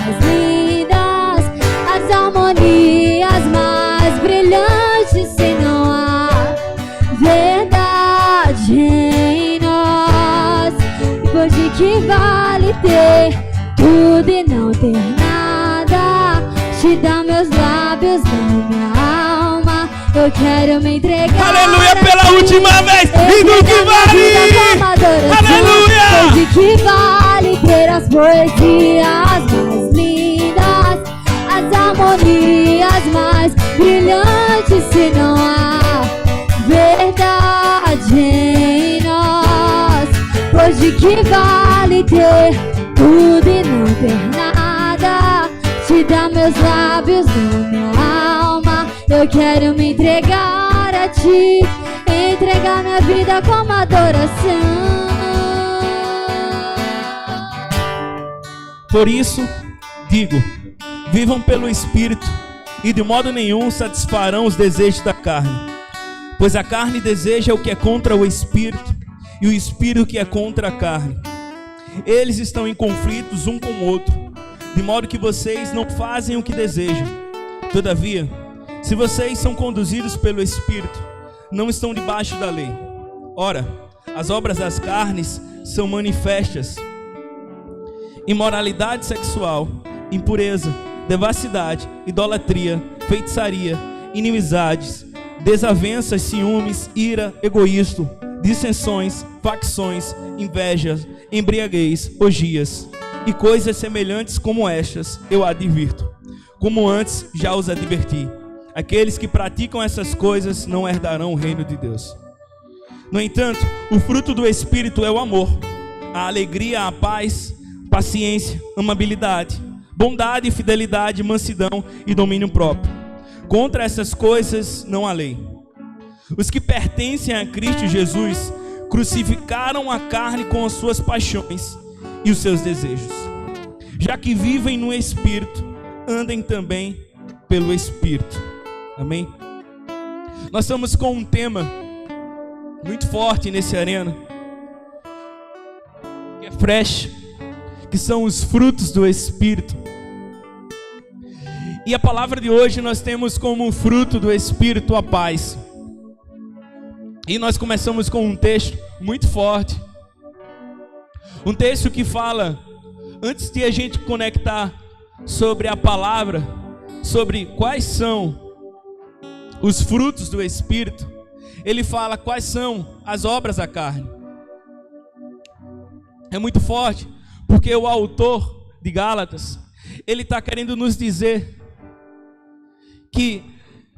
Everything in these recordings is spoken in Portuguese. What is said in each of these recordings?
mais lindas, as harmonias mais brilhantes, se não há verdade em nós. Pois de que vale ter tudo e não ter nada? Te dá meus lábios, dá minha alma. Eu quero me entregar. Aleluia, pela última vez. E do que vale? Aleluia. Pois de que vale ter as poesias mais lindas, as harmonias mais brilhantes, se não há verdade em nós? Pois de que vale ter tudo e não ter nada? Te dá meus lábios, dá minha alma. Eu quero me entregar a ti, entregar minha vida como adoração. Por isso, digo, vivam pelo Espírito, e de modo nenhum satisfarão os desejos da carne. Pois a carne deseja o que é contra o Espírito, e o Espírito que é contra a carne. Eles estão em conflitos um com o outro, de modo que vocês não fazem o que desejam. Todavia, se vocês são conduzidos pelo Espírito, não estão debaixo da lei. Ora, as obras das carnes são manifestas: imoralidade sexual, impureza, devassidade, idolatria, feitiçaria, inimizades, desavenças, ciúmes, ira, egoísmo, dissensões, facções, invejas, embriaguez, orgias e coisas semelhantes como estas eu advirto, como antes já os adverti. Aqueles que praticam essas coisas não herdarão o reino de Deus. No entanto, o fruto do Espírito é o amor, a alegria, a paz, paciência, amabilidade, bondade, fidelidade, mansidão e domínio próprio. Contra essas coisas não há lei. Os que pertencem a Cristo Jesus crucificaram a carne com as suas paixões e os seus desejos. Já que vivem no Espírito, andem também pelo Espírito. Amém? Nós estamos com um tema muito forte nesse arena, que é fresh, que são os frutos do Espírito. E a palavra de hoje nós temos como fruto do Espírito a paz. E nós começamos com um texto muito forte, um texto que fala, antes de a gente conectar sobre a palavra, sobre quais são os frutos do Espírito, ele fala quais são as obras da carne. É muito forte, porque o autor de Gálatas, ele está querendo nos dizer que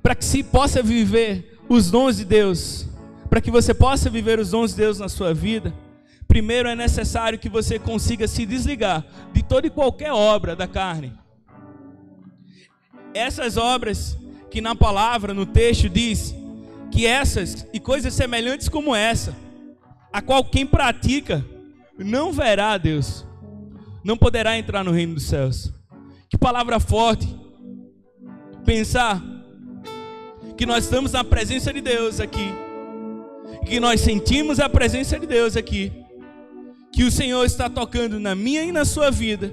para que se possa viver os dons de Deus, para que você possa viver os dons de Deus na sua vida, primeiro é necessário que você consiga se desligar de toda e qualquer obra da carne. Essas obras que na palavra, no texto diz que essas e coisas semelhantes como essa, a qual quem pratica não verá a Deus, não poderá entrar no reino dos céus. Que palavra forte pensar que nós estamos na presença de Deus aqui, que nós sentimos a presença de Deus aqui, que o Senhor está tocando na minha e na sua vida,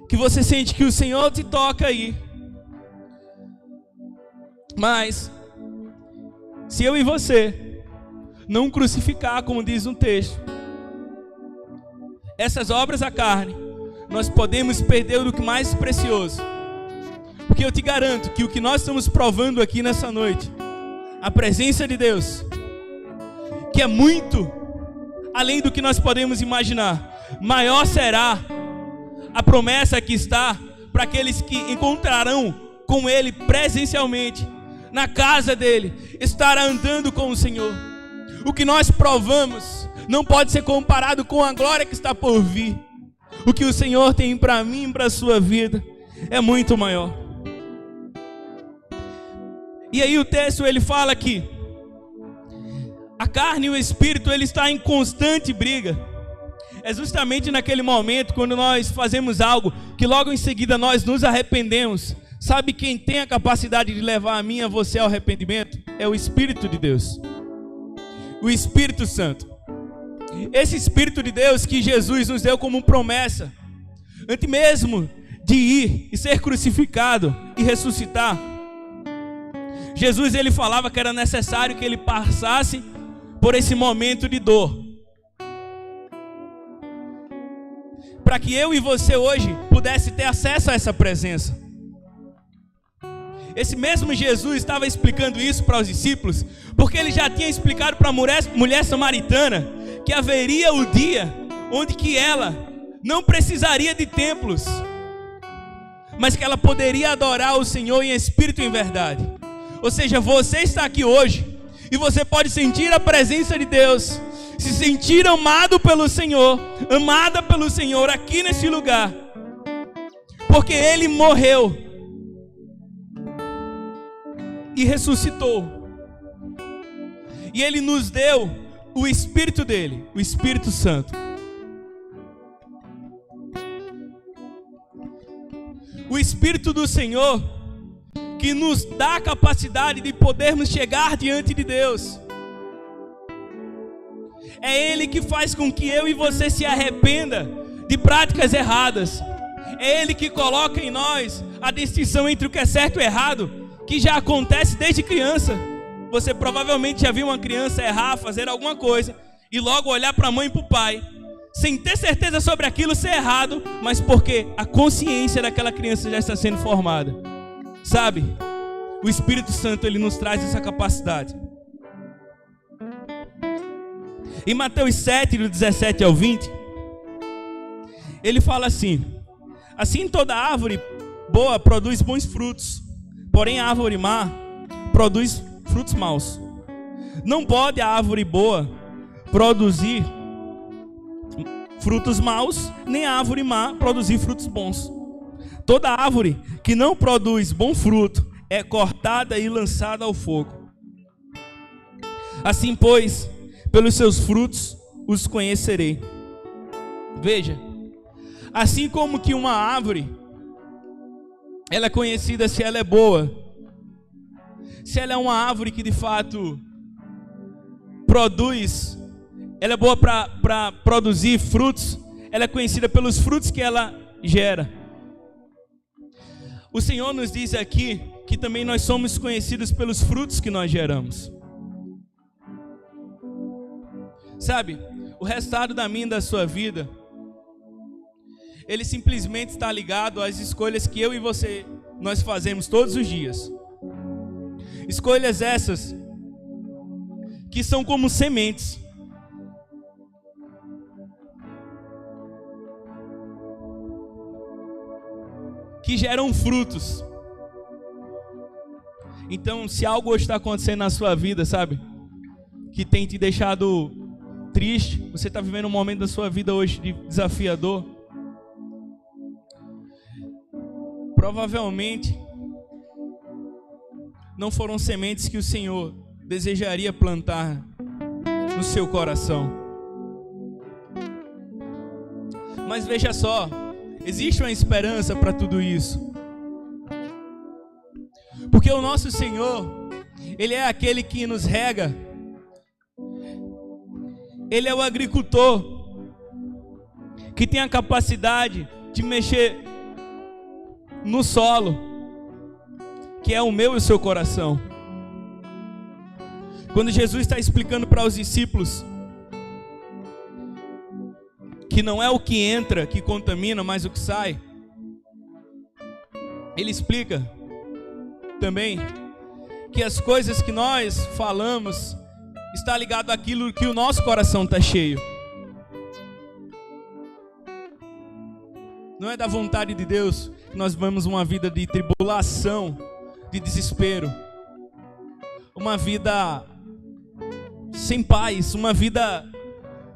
que você sente que o Senhor te toca aí. Mas se eu e você não crucificar, como diz um texto, essas obras da carne, nós podemos perder o que mais precioso. Porque eu te garanto que o que nós estamos provando aqui nessa noite, a presença de Deus, que é muito além do que nós podemos imaginar, maior será a promessa que está para aqueles que encontrarão com Ele presencialmente, na casa dele, estará andando com o Senhor. O que nós provamos não pode ser comparado com a glória que está por vir. O que o Senhor tem para mim e para a sua vida é muito maior. E aí o texto ele fala que a carne e o espírito ele está em constante briga. É justamente naquele momento quando nós fazemos algo que logo em seguida nós nos arrependemos. Sabe quem tem a capacidade de levar a mim e a você ao arrependimento? É o Espírito de Deus, o Espírito Santo. Esse Espírito de Deus que Jesus nos deu como promessa, Antes mesmo de ir e ser crucificado e ressuscitar, Jesus ele falava que era necessário que ele passasse por esse momento de dor, para que eu e você hoje pudesse ter acesso a essa presença. Esse mesmo Jesus estava explicando isso para os discípulos, porque ele já tinha explicado para a mulher samaritana que haveria o dia onde que ela não precisaria de templos, mas que ela poderia adorar o Senhor em espírito e em verdade. Ou seja, você está aqui hoje e você pode sentir a presença de Deus, se sentir amado pelo Senhor, amada pelo Senhor aqui nesse lugar, porque Ele morreu e ressuscitou, e Ele nos deu o Espírito dele, o Espírito Santo. O Espírito do Senhor que nos dá a capacidade de podermos chegar diante de Deus. É Ele que faz com que eu e você se arrependa de práticas erradas. É Ele que coloca em nós a distinção entre o que é certo e errado, que já acontece desde criança. Você provavelmente já viu uma criança errar, fazer alguma coisa, e logo olhar para a mãe e para o pai, sem ter certeza sobre aquilo ser errado, mas porque a consciência daquela criança já está sendo formada. Sabe? O Espírito Santo, ele nos traz essa capacidade. Em Mateus 7, do 17 ao 20, ele fala assim: assim toda árvore boa produz bons frutos, porém a árvore má produz frutos maus. Não pode a árvore boa produzir frutos maus, nem a árvore má produzir frutos bons. Toda árvore que não produz bom fruto é cortada e lançada ao fogo. Assim, pois, pelos seus frutos os conhecerei. Veja, assim como que uma árvore, ela é conhecida se ela é boa, se ela é uma árvore que de fato produz, ela é boa para produzir frutos, ela é conhecida pelos frutos que ela gera. O Senhor nos diz aqui que também nós somos conhecidos pelos frutos que nós geramos. Sabe, o resultado da minha e da sua vida, ele simplesmente está ligado às escolhas que eu e você, nós fazemos todos os dias. Escolhas essas que são como sementes. Que geram frutos. Então, se algo está acontecendo na sua vida, sabe, que tem te deixado triste, você está vivendo um momento da sua vida hoje de desafiador, provavelmente não foram sementes que o Senhor desejaria plantar no seu coração. Mas veja só, existe uma esperança para tudo isso. Porque o nosso Senhor, Ele é aquele que nos rega. Ele é o agricultor que tem a capacidade de mexer no solo, que é o meu e o seu coração. Quando Jesus está explicando para os discípulos que não é o que entra que contamina, mas o que sai, Ele explica também que as coisas que nós falamos está ligado àquilo que o nosso coração está cheio. Não é da vontade de Deus que nós vivamos uma vida de tribulação, de desespero, uma vida sem paz, uma vida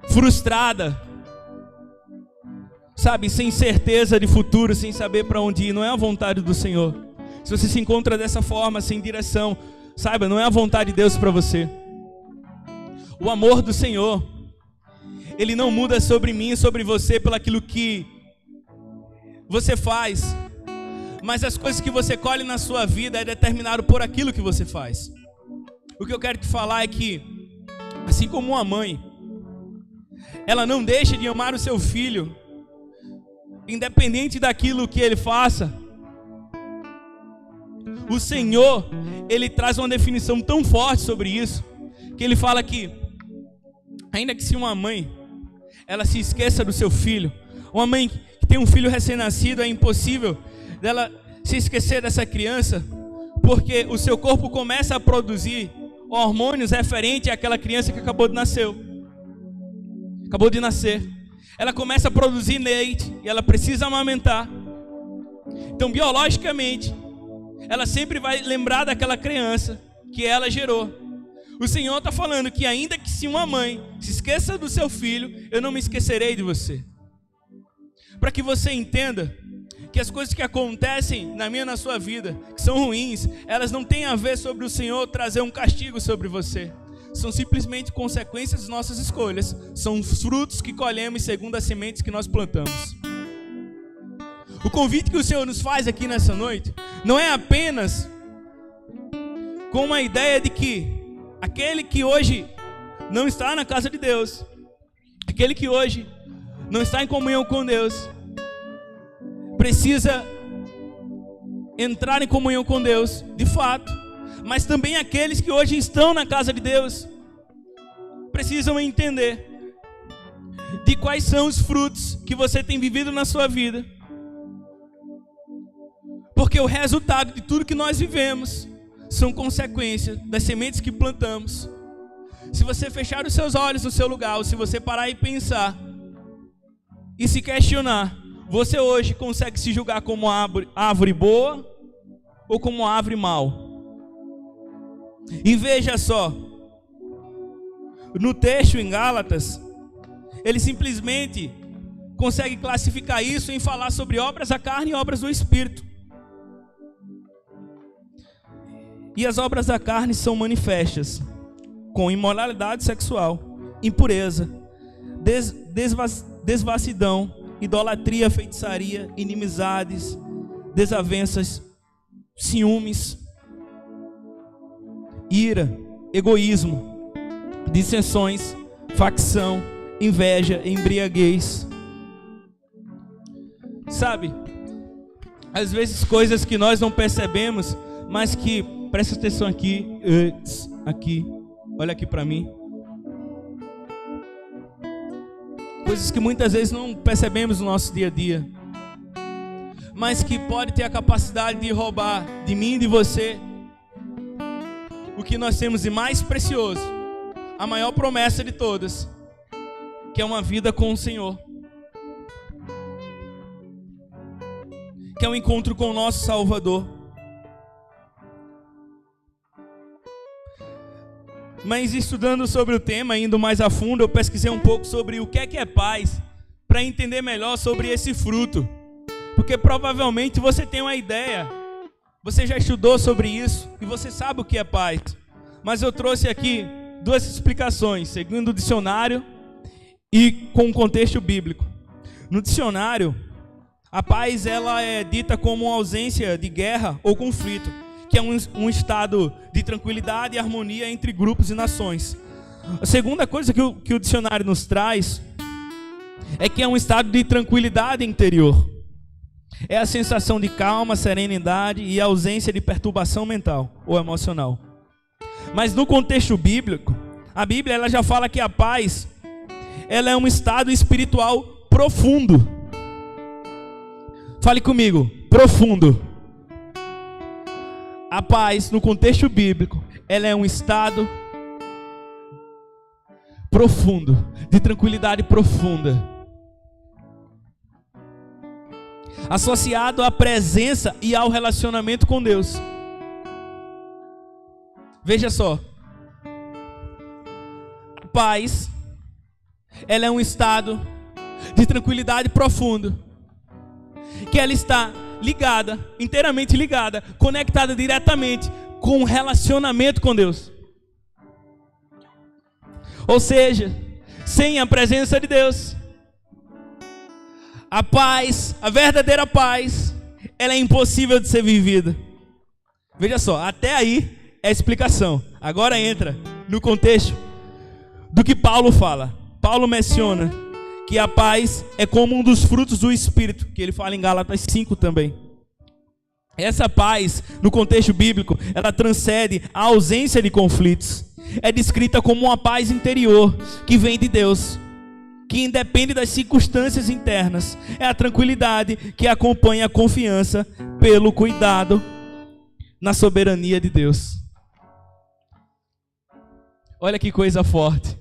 frustrada, sabe, sem certeza de futuro, sem saber para onde ir. Não é a vontade do Senhor. Se você se encontra dessa forma, sem direção, saiba, não é a vontade de Deus para você. O amor do Senhor, Ele não muda sobre mim e sobre você pelo aquilo que você faz, mas as coisas que você colhe na sua vida é determinado por aquilo que você faz. O que eu quero te falar é que, assim como uma mãe, ela não deixa de amar o seu filho independente daquilo que ele faça, o Senhor, ele traz uma definição tão forte sobre isso, que ele fala que, ainda que se uma mãe, ela se esqueça do seu filho, uma mãe que tem um filho recém-nascido, é impossível dela se esquecer dessa criança, porque o seu corpo começa a produzir hormônios referentes àquela criança que acabou de nascer. Ela começa a produzir leite e ela precisa amamentar. Então, biologicamente, ela sempre vai lembrar daquela criança que ela gerou. O Senhor está falando que ainda que se uma mãe se esqueça do seu filho, eu não me esquecerei de você. Para que você entenda que as coisas que acontecem na minha e na sua vida, que são ruins, elas não têm a ver sobre o Senhor trazer um castigo sobre você. São simplesmente consequências de nossas escolhas. São os frutos que colhemos segundo as sementes que nós plantamos. O convite que o Senhor nos faz aqui nessa noite não é apenas com uma ideia de que aquele que hoje não está na casa de Deus, aquele que hoje não está em comunhão com Deus, precisa entrar em comunhão com Deus, de fato. Mas também aqueles que hoje estão na casa de Deus precisam entender de quais são os frutos que você tem vivido na sua vida. Porque o resultado de tudo que nós vivemos são consequências das sementes que plantamos. Se você fechar os seus olhos no seu lugar, ou se você parar e pensar e se questionar, você hoje consegue se julgar como árvore boa ou como árvore mal? E veja só, no texto em Gálatas, ele simplesmente consegue classificar isso em falar sobre obras da carne e obras do Espírito. E as obras da carne são manifestas com imoralidade sexual, impureza, devassidão, idolatria, feitiçaria, inimizades, desavenças, ciúmes, ira, egoísmo, dissensões, facção, inveja, embriaguez. Sabe, às vezes coisas que nós não percebemos, mas que, presta atenção aqui, olha aqui para mim. Coisas que muitas vezes não percebemos no nosso dia a dia, mas que pode ter a capacidade de roubar de mim e de você o que nós temos de mais precioso, a maior promessa de todas, que é uma vida com o Senhor, que é um encontro com o nosso Salvador. Mas estudando sobre o tema, indo mais a fundo, eu pesquisei um pouco sobre o que é paz, para entender melhor sobre esse fruto. Porque provavelmente você tem uma ideia, você já estudou sobre isso e você sabe o que é paz. Mas eu trouxe aqui duas explicações, segundo o dicionário e com o contexto bíblico. No dicionário, a paz ela é dita como uma ausência de guerra ou conflito, que é um estado de tranquilidade e harmonia entre grupos e nações. A segunda coisa que o dicionário nos traz é que é um estado de tranquilidade interior. É a sensação de calma, serenidade e ausência de perturbação mental ou emocional. Mas no contexto bíblico, a Bíblia ela já fala que a paz ela é um estado espiritual profundo. Fale comigo, profundo. A paz, no contexto bíblico, ela é um estado profundo, de tranquilidade profunda, associado à presença e ao relacionamento com Deus. Veja só, a paz, ela é um estado de tranquilidade profundo, que ela está ligada, inteiramente ligada, conectada diretamente com o relacionamento com Deus. Ou seja, sem a presença de Deus, a paz, a verdadeira paz, ela é impossível de ser vivida. Veja só, até aí é a explicação. Agora entra no contexto do que Paulo fala. Paulo menciona que a paz é como um dos frutos do Espírito, que ele fala em Gálatas 5 também. Essa paz, no contexto bíblico, ela transcende a ausência de conflitos. É descrita como uma paz interior que vem de Deus, que independe das circunstâncias internas. É a tranquilidade que acompanha a confiança pelo cuidado na soberania de Deus. Olha que coisa forte.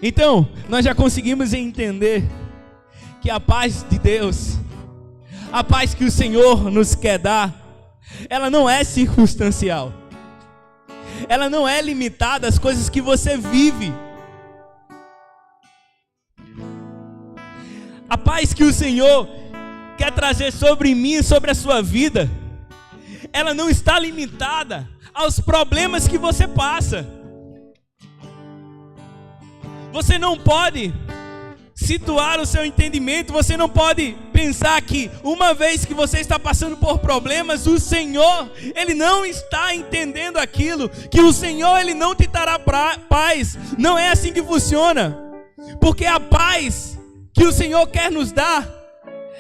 Então, nós já conseguimos entender que a paz de Deus, a paz que o Senhor nos quer dar, ela não é circunstancial. Ela não é limitada às coisas que você vive. A paz que o Senhor quer trazer sobre mim e sobre a sua vida, ela não está limitada aos problemas que você passa. Você não pode situar o seu entendimento, você não pode pensar que uma vez que você está passando por problemas, o Senhor, Ele não está entendendo aquilo, que o Senhor, Ele não te dará paz. Não é assim que funciona, porque a paz que o Senhor quer nos dar,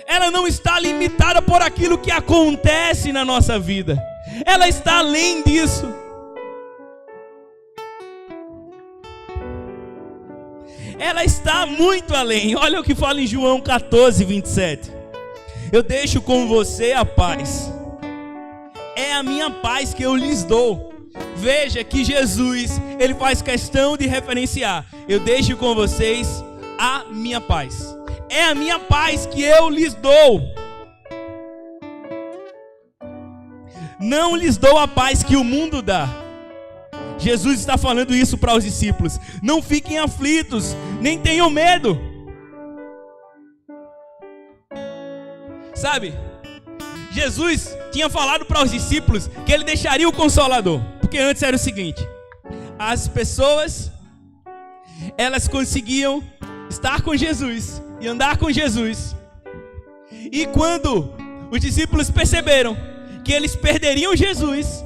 ela não está limitada por aquilo que acontece na nossa vida, ela está além disso. Ela está muito além. Olha o que fala em João 14, 27. Eu deixo com você a paz. É a minha paz que eu lhes dou. Veja que Jesus, Ele faz questão de referenciar. Eu deixo com vocês a minha paz. É a minha paz que eu lhes dou. Não lhes dou a paz que o mundo dá. Jesus está falando isso para os discípulos. Não fiquem aflitos, nem tenham medo. Sabe, Jesus tinha falado para os discípulos que Ele deixaria o Consolador. Porque antes era o seguinte: as pessoas, elas conseguiam estar com Jesus e andar com Jesus. E quando os discípulos perceberam que eles perderiam Jesus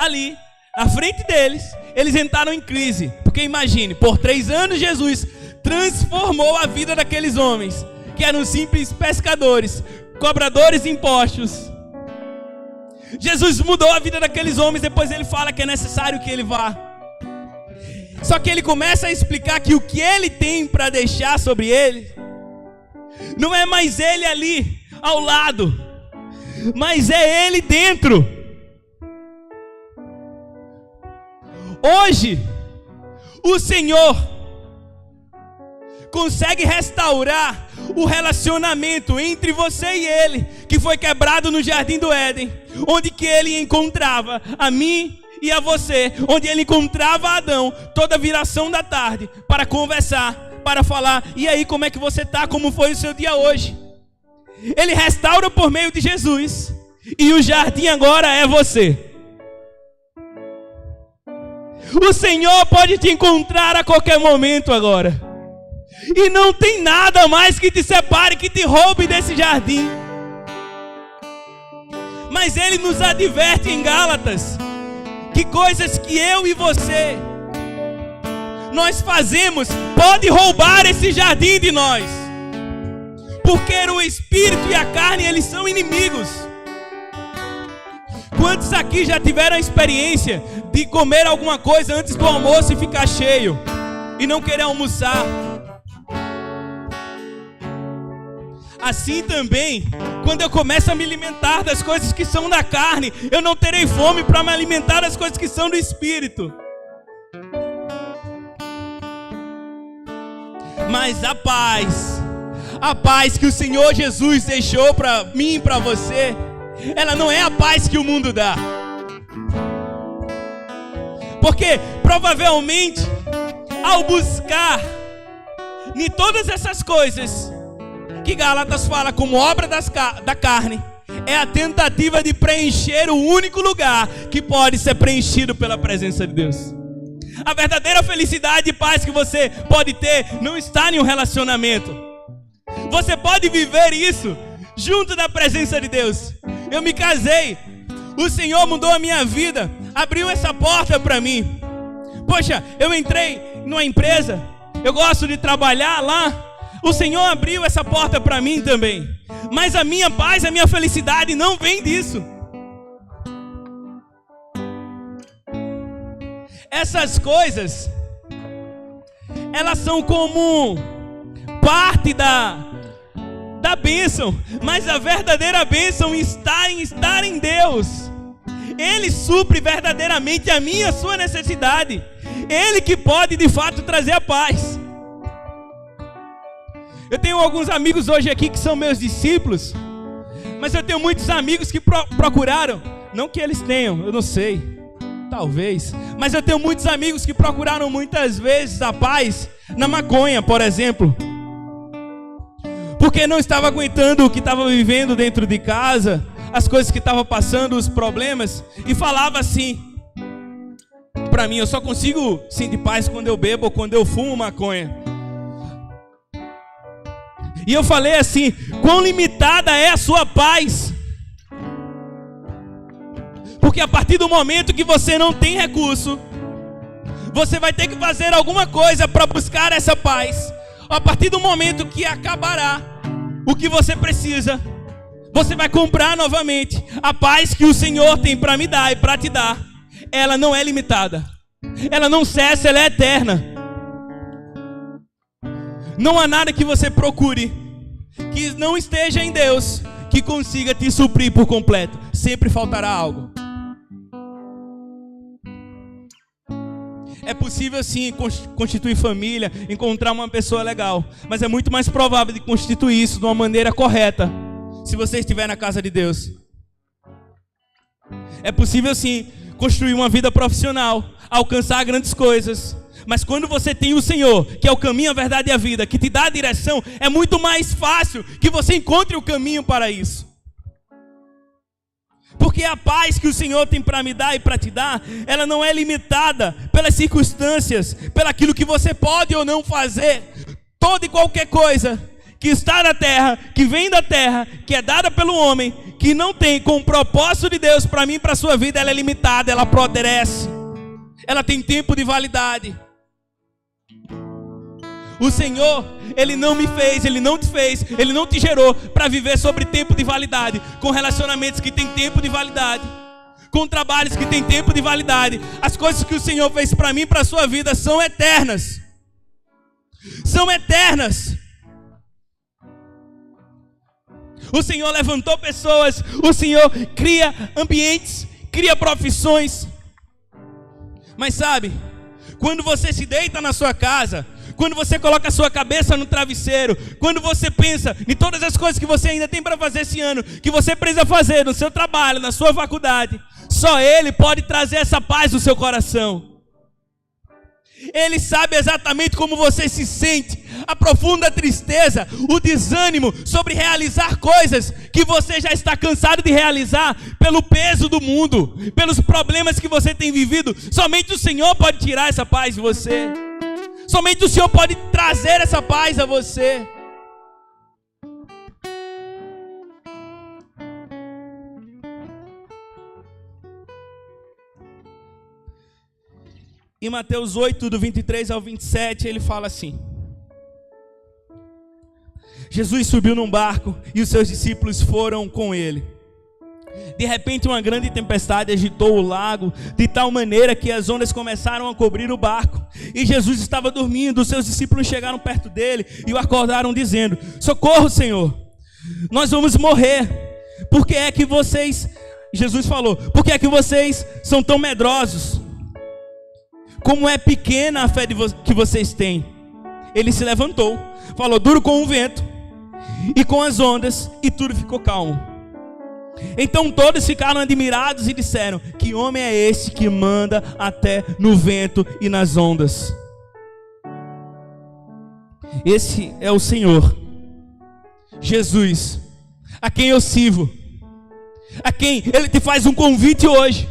ali à frente deles, eles entraram em crise. Porque imagine, por 3 anos Jesus transformou a vida daqueles homens, que eram simples pescadores, cobradores de impostos. Jesus mudou a vida daqueles homens. Depois Ele fala que é necessário que Ele vá. Só que Ele começa a explicar que o que Ele tem para deixar sobre Ele não é mais Ele ali ao lado, mas é Ele dentro. Hoje, o Senhor consegue restaurar o relacionamento entre você e Ele, que foi quebrado no Jardim do Éden, onde que Ele encontrava a mim e a você, onde Ele encontrava Adão toda viração da tarde, para conversar, para falar: e aí, como é que você está? Como foi o seu dia hoje? Ele restaura por meio de Jesus, e o jardim agora é você. O Senhor pode te encontrar a qualquer momento agora. E não tem nada mais que te separe, que te roube desse jardim. Mas Ele nos adverte em Gálatas que coisas que eu e você nós fazemos pode roubar esse jardim de nós. Porque o Espírito e a carne, eles são inimigos. Quantos aqui já tiveram a experiência de comer alguma coisa antes do almoço e ficar cheio e não querer almoçar? Assim também, quando eu começo a me alimentar das coisas que são da carne, eu não terei fome para me alimentar das coisas que são do Espírito. Mas a paz que o Senhor Jesus deixou para mim e para você, ela não é a paz que o mundo dá. Porque provavelmente, ao buscar em todas essas coisas que Gálatas fala como obra da carne, é a tentativa de preencher o único lugar que pode ser preenchido pela presença de Deus. A verdadeira felicidade e paz que você pode ter não está em um relacionamento. Você pode viver isso junto da presença de Deus. Eu me casei, o Senhor mudou a minha vida, abriu essa porta para mim. Poxa, eu entrei numa empresa, eu gosto de trabalhar lá. O Senhor abriu essa porta para mim também. Mas a minha paz, a minha felicidade não vem disso. Essas coisas, elas são como parte da bênção. Mas a verdadeira bênção está em estar em Deus. Ele supre verdadeiramente a minha e a sua necessidade. Ele que pode de fato trazer a paz. Eu tenho alguns amigos hoje aqui que são meus discípulos, mas eu tenho muitos amigos que procuraram, não que eles tenham, eu não sei, talvez, mas eu tenho muitos amigos que procuraram muitas vezes a paz na maconha, por exemplo, porque não estava aguentando o que estava vivendo dentro de casa, as coisas que estava passando, os problemas, e falava assim para mim: eu só consigo sentir paz quando eu bebo ou quando eu fumo maconha. E eu falei assim: quão limitada é a sua paz? Porque a partir do momento que você não tem recurso, você vai ter que fazer alguma coisa para buscar essa paz. A partir do momento que acabará o que você precisa, você vai comprar novamente. A paz que o Senhor tem para me dar e para te dar, ela não é limitada, ela não cessa, ela é eterna. Não há nada que você procure que não esteja em Deus que consiga te suprir por completo. Sempre faltará algo. É possível sim constituir família, encontrar uma pessoa legal, mas é muito mais provável de constituir isso de uma maneira correta se você estiver na casa de Deus. É possível sim construir uma vida profissional, alcançar grandes coisas, mas quando você tem o Senhor, que é o caminho, a verdade e a vida, que te dá a direção, é muito mais fácil que você encontre o caminho para isso. Porque a paz que o Senhor tem para me dar e para te dar, ela não é limitada pelas circunstâncias, pelaquilo que você pode ou não fazer. Toda e qualquer coisa que está na terra, que vem da terra, que é dada pelo homem, que não tem com o propósito de Deus para mim e para a sua vida, ela é limitada, ela apodrece, ela tem tempo de validade. O Senhor, Ele não me fez, Ele não te fez, Ele não te gerou para viver sobre tempo de validade, com relacionamentos que têm tempo de validade, com trabalhos que têm tempo de validade. As coisas que o Senhor fez para mim e para a sua vida são eternas. São eternas. O Senhor levantou pessoas, o Senhor cria ambientes, cria profissões. Mas sabe, quando você se deita na sua casa, quando você coloca a sua cabeça no travesseiro, quando você pensa em todas as coisas que você ainda tem para fazer esse ano, que você precisa fazer no seu trabalho, na sua faculdade, só Ele pode trazer essa paz no seu coração. Ele sabe exatamente como você se sente, a profunda tristeza, o desânimo sobre realizar coisas que você já está cansado de realizar pelo peso do mundo, pelos problemas que você tem vivido. Somente o Senhor pode tirar essa paz de você. Somente o Senhor pode trazer essa paz a você. Em Mateus 8, do 23 ao 27, ele fala assim: Jesus subiu num barco e os seus discípulos foram com ele. De repente uma grande tempestade agitou o lago, de tal maneira que as ondas começaram a cobrir o barco. E Jesus estava dormindo, os seus discípulos chegaram perto dele e o acordaram dizendo: socorro, Senhor, nós vamos morrer. Por que é que vocês, Jesus falou, por que é que vocês são tão medrosos? Como é pequena a fé que vocês têm. Ele se levantou, falou duro com o vento e com as ondas, e tudo ficou calmo. Então todos ficaram admirados e disseram: que homem é esse que manda até no vento e nas ondas? Esse é o Senhor Jesus, a quem eu sirvo, a quem Ele te faz um convite hoje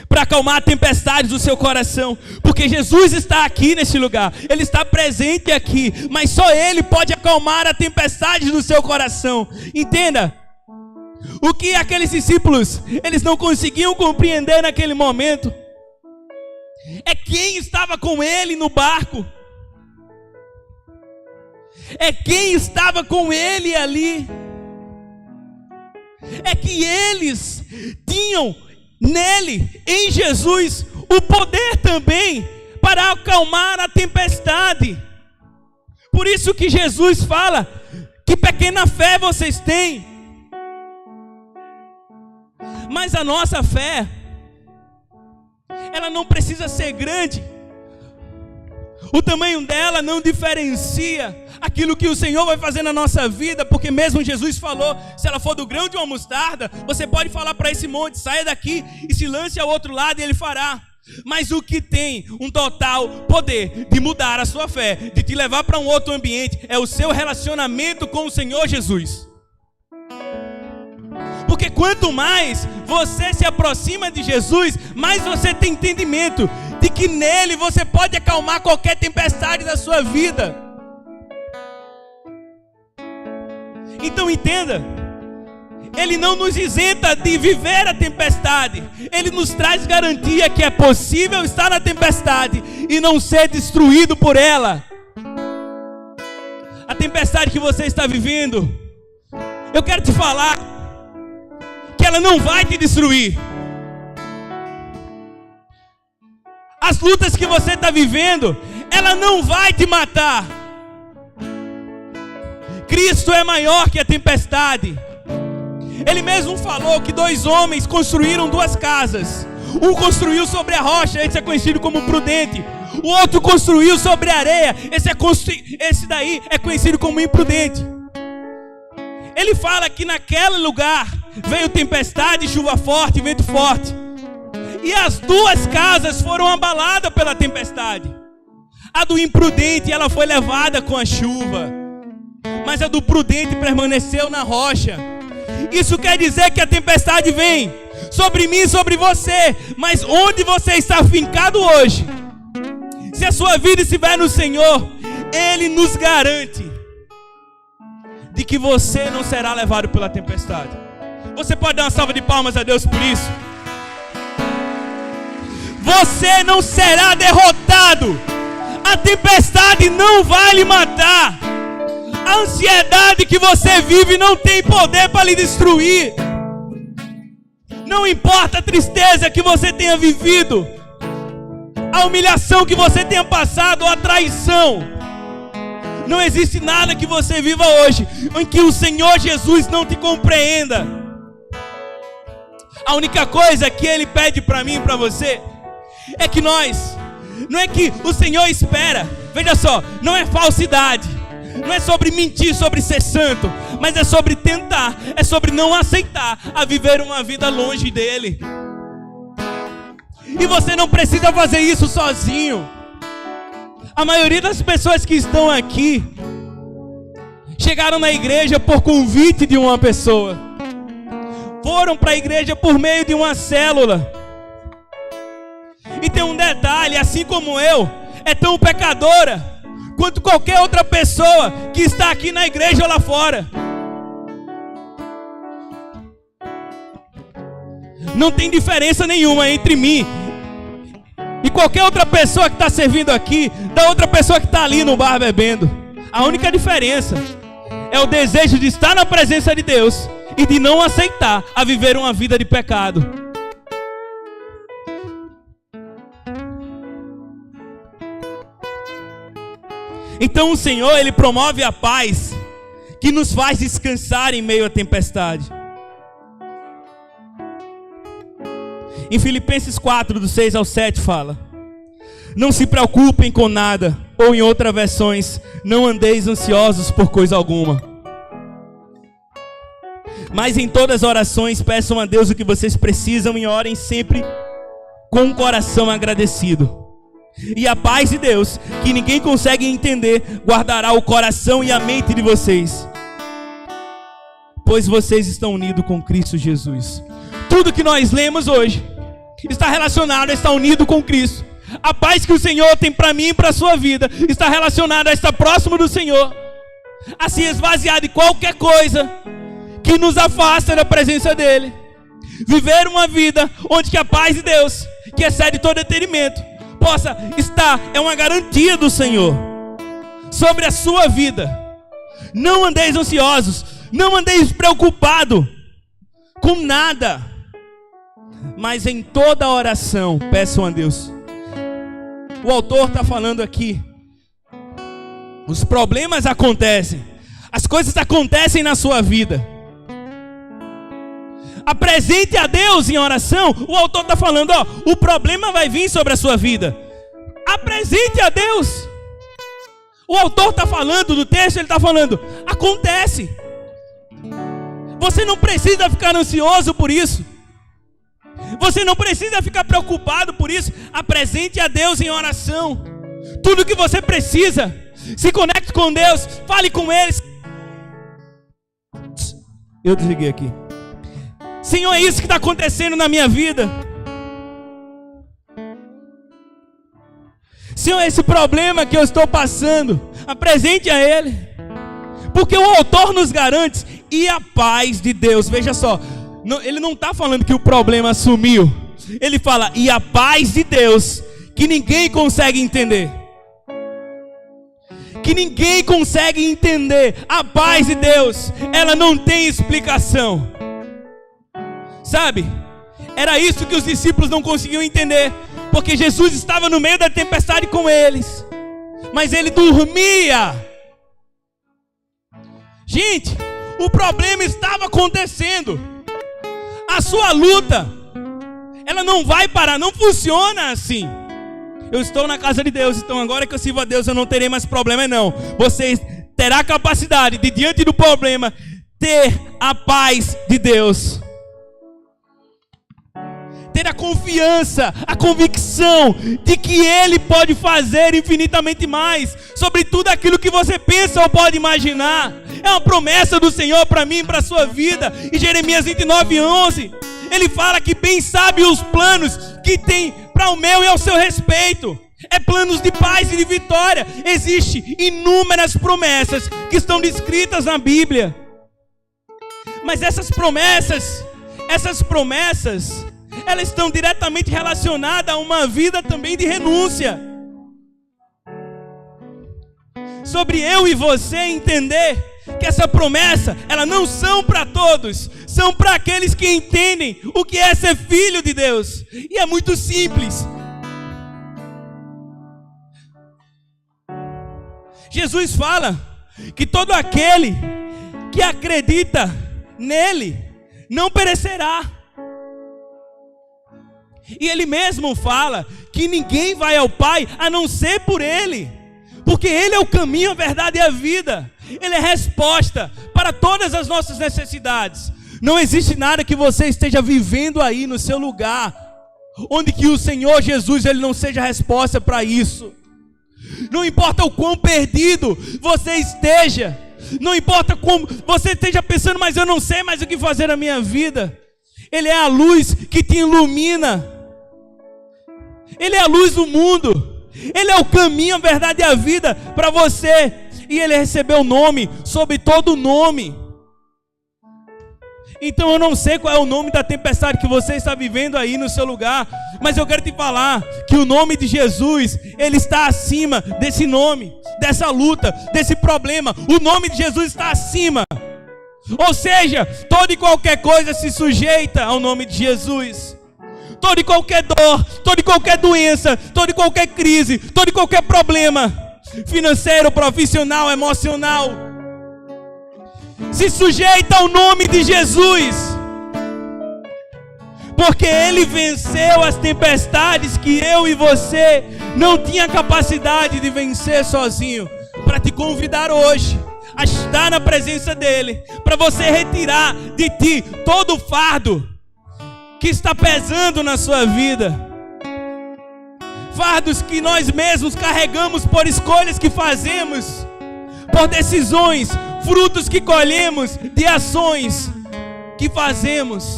para acalmar a tempestade do seu coração, porque Jesus está aqui nesse lugar, Ele está presente aqui, mas só Ele pode acalmar a tempestade do seu coração. Entenda, o que aqueles discípulos, eles não conseguiam compreender naquele momento, é quem estava com ele no barco, é quem estava com ele ali, é que eles tinham nele, em Jesus, o poder também para acalmar a tempestade. Por isso que Jesus fala, que pequena fé vocês têm. Mas a nossa fé, ela não precisa ser grande. O tamanho dela não diferencia aquilo que o Senhor vai fazer na nossa vida, porque mesmo Jesus falou, se ela for do grão de uma mostarda, você pode falar para esse monte, saia daqui e se lance ao outro lado e ele fará. Mas o que tem um total poder de mudar a sua fé, de te levar para um outro ambiente, é o seu relacionamento com o Senhor Jesus. Porque quanto mais você se aproxima de Jesus, mais você tem entendimento de que nele você pode acalmar qualquer tempestade da sua vida. Então entenda, ele não nos isenta de viver a tempestade, ele nos traz garantia que é possível estar na tempestade e não ser destruído por ela. A tempestade que você está vivendo, eu quero te falar que ela não vai te destruir. As lutas que você está vivendo, ela não vai te matar. Cristo é maior que a tempestade. Ele mesmo falou que 2 homens construíram 2 casas. Um construiu sobre a rocha, esse é conhecido como prudente. O outro construiu sobre a areia, esse daí é conhecido como imprudente. Ele fala que naquele lugar veio tempestade, chuva forte, vento forte. E as 2 casas foram abaladas pela tempestade. A do imprudente, ela foi levada com a chuva, mas a do prudente permaneceu na rocha. Isso quer dizer que a tempestade vem sobre mim, sobre você, mas onde você está fincado hoje, se a sua vida estiver no Senhor, Ele nos garante de que você não será levado pela tempestade. Você pode dar uma salva de palmas a Deus por isso? Você não será derrotado. A tempestade não vai lhe matar. A ansiedade que você vive não tem poder para lhe destruir. Não importa a tristeza que você tenha vivido, a humilhação que você tenha passado, a traição. Não existe nada que você viva hoje em que o Senhor Jesus não te compreenda. A única coisa que Ele pede para mim e para você é que nós, não é que o Senhor espera, veja só, não é falsidade, não é sobre mentir, sobre ser santo, mas é sobre tentar, é sobre não aceitar a viver uma vida longe dEle. E você não precisa fazer isso sozinho. A maioria das pessoas que estão aqui chegaram na igreja por convite de uma pessoa, foram para a igreja por meio de uma célula. E tem um detalhe, assim como eu, é tão pecadora quanto qualquer outra pessoa que está aqui na igreja ou lá fora. Não tem diferença nenhuma entre mim e qualquer outra pessoa que está servindo aqui, da outra pessoa que está ali no bar bebendo. A única diferença é o desejo de estar na presença de Deus e de não aceitar a viver uma vida de pecado. Então o Senhor, Ele promove a paz que nos faz descansar em meio à tempestade. Em Filipenses 4, do 6 ao 7 fala: não se preocupem com nada, ou em outras versões, não andeis ansiosos por coisa alguma, mas em todas as orações peçam a Deus o que vocês precisam e orem sempre com um coração agradecido. E a paz de Deus, que ninguém consegue entender, guardará o coração e a mente de vocês, pois vocês estão unidos com Cristo Jesus. Tudo que nós lemos hoje está relacionado a estar unido com Cristo. A paz que o Senhor tem para mim e para a sua vida está relacionada a estar próximo do Senhor, a se esvaziar de qualquer coisa que nos afasta da presença dEle. Viver uma vida onde que a paz de Deus, que excede todo entendimento, possa estar, é uma garantia do Senhor sobre a sua vida. Não andeis ansiosos, não andeis preocupados com nada, mas em toda oração peçam a Deus. O autor está falando aqui, os problemas acontecem, as coisas acontecem na sua vida. Apresente a Deus em oração. O autor está falando, ó, o problema vai vir sobre a sua vida. Apresente a Deus. O autor está falando do texto, ele está falando, acontece. Você não precisa ficar ansioso por isso. Você não precisa ficar preocupado por isso. Apresente a Deus em oração. Tudo que você precisa, se conecte com Deus, fale com Ele. Eu desliguei aqui. Senhor, é isso que está acontecendo na minha vida. Senhor, esse problema que eu estou passando, apresente a Ele. Porque o autor nos garante, e a paz de Deus, veja só, ele não está falando que o problema sumiu. Ele fala, e a paz de Deus, que ninguém consegue entender. Que ninguém consegue entender. A paz de Deus, ela não tem explicação. Sabe, era isso que os discípulos não conseguiam entender, porque Jesus estava no meio da tempestade com eles, mas ele dormia. Gente, o problema estava acontecendo. A sua luta, ela não vai parar, não funciona assim. Eu estou na casa de Deus, então agora que eu sirvo a Deus eu não terei mais problema, não. Você terá a capacidade de, diante do problema, ter a paz de Deus. Ter a confiança, a convicção de que Ele pode fazer infinitamente mais sobre tudo aquilo que você pensa ou pode imaginar. É uma promessa do Senhor para mim e para a sua vida. Em Jeremias 29:11, Ele fala que bem sabe os planos que tem para o meu e ao seu respeito. É planos de paz e de vitória. Existem inúmeras promessas que estão descritas na Bíblia. Mas essas promessas, elas estão diretamente relacionadas a uma vida também de renúncia. Sobre eu e você entender que essa promessa, elas não são para todos, são para aqueles que entendem o que é ser filho de Deus. E é muito simples. Jesus fala que todo aquele que acredita nele não perecerá. E Ele mesmo fala que ninguém vai ao Pai a não ser por Ele, porque Ele é o caminho, a verdade e a vida. Ele é a resposta para todas as nossas necessidades. Não existe nada que você esteja vivendo aí no seu lugar onde que o Senhor Jesus, Ele não seja a resposta para isso. Não importa o quão perdido você esteja, não importa como você esteja pensando, mas eu não sei mais o que fazer na minha vida, Ele é a luz que te ilumina. Ele é a luz do mundo. Ele é o caminho, a verdade e a vida para você. E Ele recebeu o nome sobre todo nome. Então eu não sei qual é o nome da tempestade que você está vivendo aí no seu lugar, mas eu quero te falar que o nome de Jesus, Ele está acima desse nome, dessa luta, desse problema. O nome de Jesus está acima. Ou seja, toda e qualquer coisa se sujeita ao nome de Jesus. Toda e qualquer dor, toda e qualquer doença, toda e qualquer crise, todo e qualquer problema financeiro, profissional, emocional, se sujeita ao nome de Jesus, porque Ele venceu as tempestades que eu e você não tinha capacidade de vencer sozinho. Para te convidar hoje a estar na presença dEle, para você retirar de ti todo o fardo que está pesando na sua vida, fardos que nós mesmos carregamos por escolhas que fazemos, por decisões, frutos que colhemos de ações que fazemos.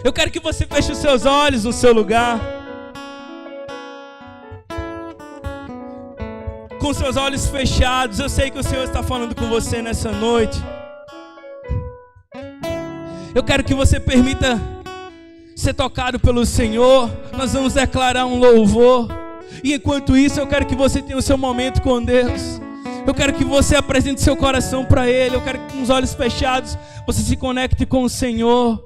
Eu quero que você feche os seus olhos no seu lugar, com seus olhos fechados. Eu sei que o Senhor está falando com você nessa noite. Eu quero que você permita ser tocado pelo Senhor, nós vamos declarar um louvor. E enquanto isso, eu quero que você tenha o seu momento com Deus. Eu quero que você apresente seu coração para Ele. Eu quero que com os olhos fechados você se conecte com o Senhor.